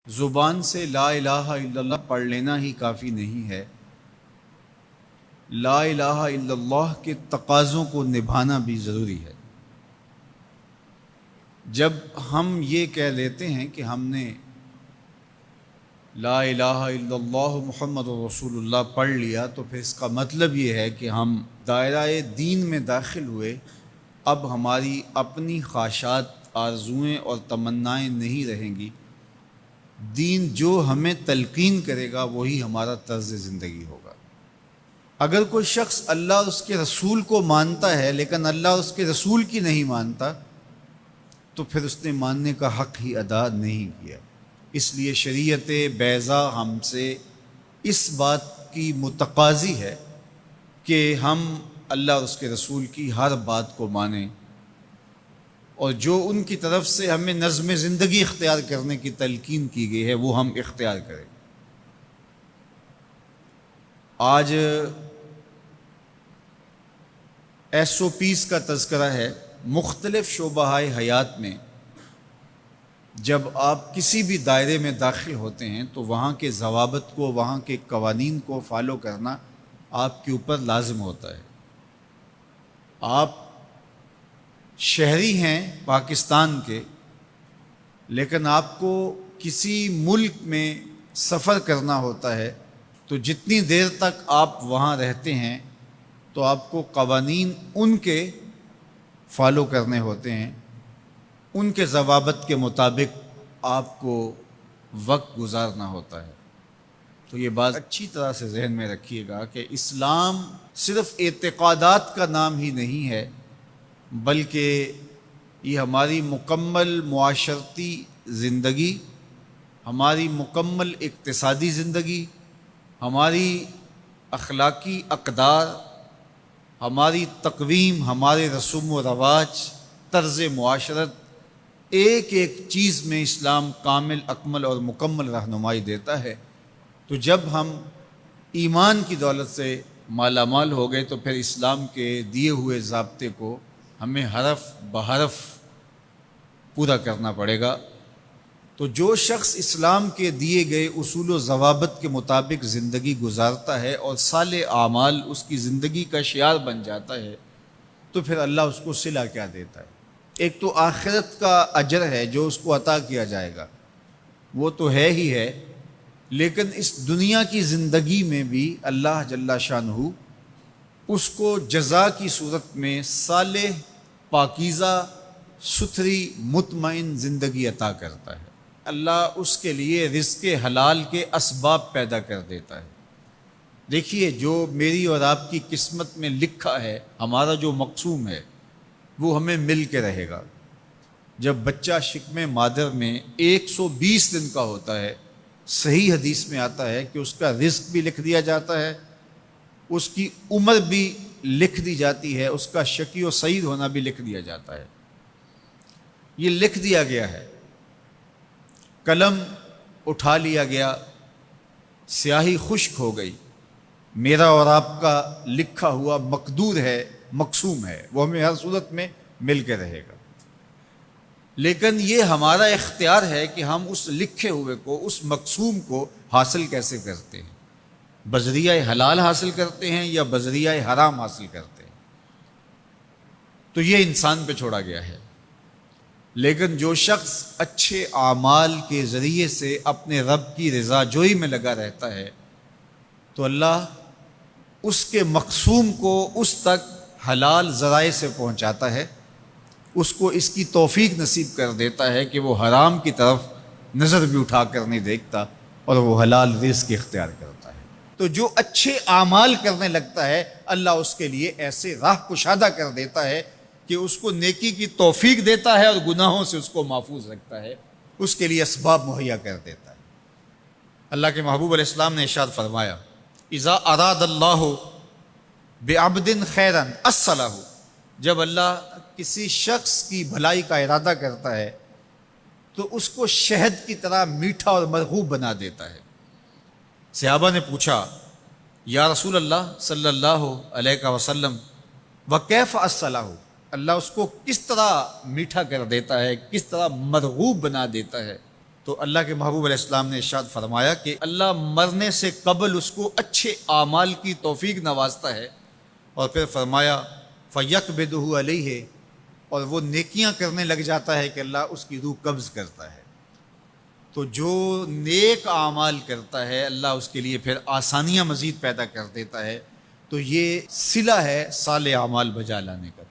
زبان سے لا الہ الا اللہ پڑھ لینا ہی کافی نہیں ہے، لا الہ الا اللہ کے تقاضوں کو نبھانا بھی ضروری ہے۔ جب ہم یہ کہہ لیتے ہیں کہ ہم نے لا الہ الا اللہ محمد رسول اللہ پڑھ لیا، تو پھر اس کا مطلب یہ ہے کہ ہم دائرہ دین میں داخل ہوئے، اب ہماری اپنی خواہشات، آرزوئیں اور تمنائیں نہیں رہیں گی، دین جو ہمیں تلقین کرے گا وہی ہمارا طرز زندگی ہوگا۔ اگر کوئی شخص اللہ اور اس کے رسول کو مانتا ہے لیکن اللہ اور اس کے رسول کی نہیں مانتا، تو پھر اس نے ماننے کا حق ہی ادا نہیں کیا۔ اس لیے شریعت بیضا ہم سے اس بات کی متقاضی ہے کہ ہم اللہ اور اس کے رسول کی ہر بات کو مانیں، اور جو ان کی طرف سے ہمیں نظم زندگی اختیار کرنے کی تلقین کی گئی ہے وہ ہم اختیار کریں۔ آج SOPs کا تذکرہ ہے۔ مختلف شعبہ حیات میں جب آپ کسی بھی دائرے میں داخل ہوتے ہیں تو وہاں کے ضوابط کو، وہاں کے قوانین کو فالو کرنا آپ کے اوپر لازم ہوتا ہے۔ آپ شہری ہیں پاکستان کے، لیکن آپ کو کسی ملک میں سفر کرنا ہوتا ہے، تو جتنی دیر تک آپ وہاں رہتے ہیں تو آپ کو قوانین ان کے فالو کرنے ہوتے ہیں، ان کے ضوابط کے مطابق آپ کو وقت گزارنا ہوتا ہے۔ تو یہ بات اچھی طرح سے ذہن میں رکھیے گا کہ اسلام صرف اعتقادات کا نام ہی نہیں ہے، بلکہ یہ ہماری مکمل معاشرتی زندگی، ہماری مکمل اقتصادی زندگی، ہماری اخلاقی اقدار، ہماری تقویم، ہمارے رسوم و رواج، طرز معاشرت، ایک ایک چیز میں اسلام کامل، اکمل اور مکمل رہنمائی دیتا ہے۔ تو جب ہم ایمان کی دولت سے مالا مال ہو گئے تو پھر اسلام کے دیے ہوئے ضابطے کو ہمیں حرف بحرف پورا کرنا پڑے گا۔ تو جو شخص اسلام کے دیے گئے اصول و ضوابط کے مطابق زندگی گزارتا ہے اور صالح اعمال اس کی زندگی کا شعار بن جاتا ہے، تو پھر اللہ اس کو صلہ کیا دیتا ہے؟ ایک تو آخرت کا اجر ہے جو اس کو عطا کیا جائے گا، وہ تو ہے ہی ہے، لیکن اس دنیا کی زندگی میں بھی اللہ جل شانہ اس کو جزا کی صورت میں صالح، پاکیزہ، ستھری، مطمئن زندگی عطا کرتا ہے۔ اللہ اس کے لیے رزق حلال کے اسباب پیدا کر دیتا ہے۔ دیکھیے، جو میری اور آپ کی قسمت میں لکھا ہے، ہمارا جو مقسوم ہے، وہ ہمیں مل کے رہے گا۔ جب بچہ شکم مادر میں 120 دن کا ہوتا ہے، صحیح حدیث میں آتا ہے کہ اس کا رزق بھی لکھ دیا جاتا ہے، اس کی عمر بھی لکھ دی جاتی ہے، اس کا شقی و سعید ہونا بھی لکھ دیا جاتا ہے۔ یہ لکھ دیا گیا ہے، قلم اٹھا لیا گیا، سیاہی خشک ہو گئی، میرا اور آپ کا لکھا ہوا مقدور ہے، مقسوم ہے، وہ ہمیں ہر صورت میں مل کے رہے گا۔ لیکن یہ ہمارا اختیار ہے کہ ہم اس لکھے ہوئے کو، اس مقسوم کو حاصل کیسے کرتے ہیں، بذریعہ حلال حاصل کرتے ہیں یا بذریعہ حرام حاصل کرتے ہیں، تو یہ انسان پہ چھوڑا گیا ہے۔ لیکن جو شخص اچھے اعمال کے ذریعے سے اپنے رب کی رضا جوئی میں لگا رہتا ہے، تو اللہ اس کے مقسوم کو اس تک حلال ذرائع سے پہنچاتا ہے، اس کو اس کی توفیق نصیب کر دیتا ہے کہ وہ حرام کی طرف نظر بھی اٹھا کر نہیں دیکھتا اور وہ حلال رزق اختیار کرتا ہے۔ تو جو اچھے اعمال کرنے لگتا ہے، اللہ اس کے لیے ایسے راہ کشادہ کر دیتا ہے کہ اس کو نیکی کی توفیق دیتا ہے اور گناہوں سے اس کو محفوظ رکھتا ہے، اس کے لیے اسباب مہیا کر دیتا ہے۔ اللہ کے محبوب علیہ السلام نے ارشاد فرمایا، اذا اراد اللہ بعبد خیرا اصلہ، جب اللہ کسی شخص کی بھلائی کا ارادہ کرتا ہے تو اس کو شہد کی طرح میٹھا اور مرغوب بنا دیتا ہے۔ صحابہ نے پوچھا، یا رسول اللہ صلی اللہ علیہ وسلم، وکیف اصلہ، اللہ اس کو کس طرح میٹھا کر دیتا ہے، کس طرح مرغوب بنا دیتا ہے؟ تو اللہ کے محبوب علیہ السلام نے ارشاد فرمایا کہ اللہ مرنے سے قبل اس کو اچھے اعمال کی توفیق نوازتا ہے، اور پھر فرمایا فَيَقْبِضُهُ عَلَيْهِ، اور وہ نیکیاں کرنے لگ جاتا ہے کہ اللہ اس کی روح قبض کرتا ہے۔ تو جو نیک اعمال کرتا ہے اللہ اس کے لیے پھر آسانیاں مزید پیدا کر دیتا ہے۔ تو یہ صلہ ہے صالح اعمال بجا لانے کا۔